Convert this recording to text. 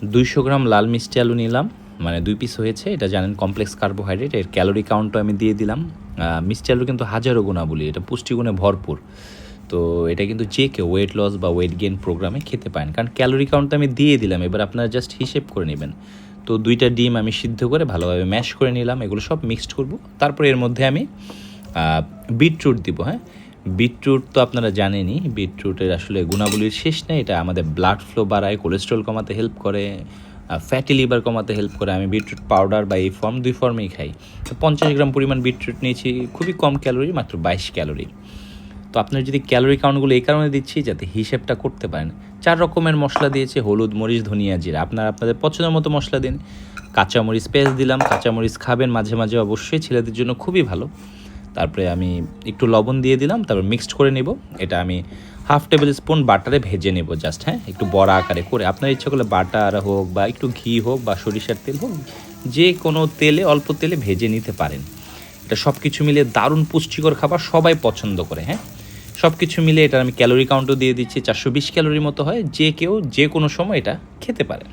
200 গ্রাম লাল মিষ্টি আলু নিলাম, মানে 2 পিস হয়েছে। এটা জানেন কমপ্লেক্স কার্বোহাইড্রেট, এর ক্যালোরি কাউন্টও আমি দিয়ে দিলাম। মিষ্টি আলু কিন্তু হাজারো গুণাবলী, এটা পুষ্টিগুণে ভরপুর। তো এটা কিন্তু যে কেউ ওয়েট লস বা ওয়েট গেইন প্রোগ্রামে খেতে পারেন, কারণ ক্যালোরি কাউন্ট আমি দিয়ে দিলাম। এবার আপনারা জাস্ট হিসেব করে নেবেন। তো 2টা ডিম আমি সিদ্ধ করে ভালোভাবে ম্যাশ করে নিলাম, এগুলো সব মিক্সড করব। তারপরে এর মধ্যে আমি বিটরুট দিব। হ্যাঁ, বিটরুট তো আপনারা জানেনই, বিটরুটের আসলে গুণাবলীর শেষ নেই। এটা আমাদের ব্লাড ফ্লো বাড়ায়, কোলেস্ট্রল কমাতে হেল্প করে, ফ্যাটি লিভার কমাতে হেল্প করে। আমি বিটরুট পাউডার বা এই ফর্ম 2 ফর্মেই খাই। 50 গ্রাম পরিমাণ বিটরুট নিয়েছি, খুবই কম ক্যালোরি, মাত্র 22 ক্যালোরি। তো আপনার যদি ক্যালোরি কাউন্টগুলো এই কারণে দিচ্ছি যাতে হিসেবটা করতে পারেন। 4 রকমের মশলা দিয়েছে, হলুদ, মরিচ, ধনিয়া, জিরা। আপনারা আপনাদের পছন্দের মতো মশলা দিন। কাঁচামরিচ পেস্ট দিলাম, কাঁচামরিচ খাবেন মাঝে মাঝে অবশ্যই, ছেলেদের জন্য খুবই ভালো। তারপরে আমি একটু লবণ দিয়ে দিলাম, তারপর মিক্সড করে নেব। এটা আমি 1/2 টেবিল স্পুন বাটারে ভেজে নেব জাস্ট। হ্যাঁ, একটু বড়া আকারে করে। আপনার ইচ্ছা করলে বাটার হোক বা একটু ঘি হোক বা সরিষার তেল হোক, যে কোনো তেলে, অল্প তেলে ভেজে নিতে পারেন। এটা সব কিছু মিলিয়ে দারুণ পুষ্টিকর খাবার, সবাই পছন্দ করে। হ্যাঁ, সব কিছু মিলে এটার আমি ক্যালোরি কাউন্টও দিয়ে দিচ্ছি, 420 ক্যালোরির মতো হয়। যে কেউ যে কোনো সময় এটা খেতে পারে।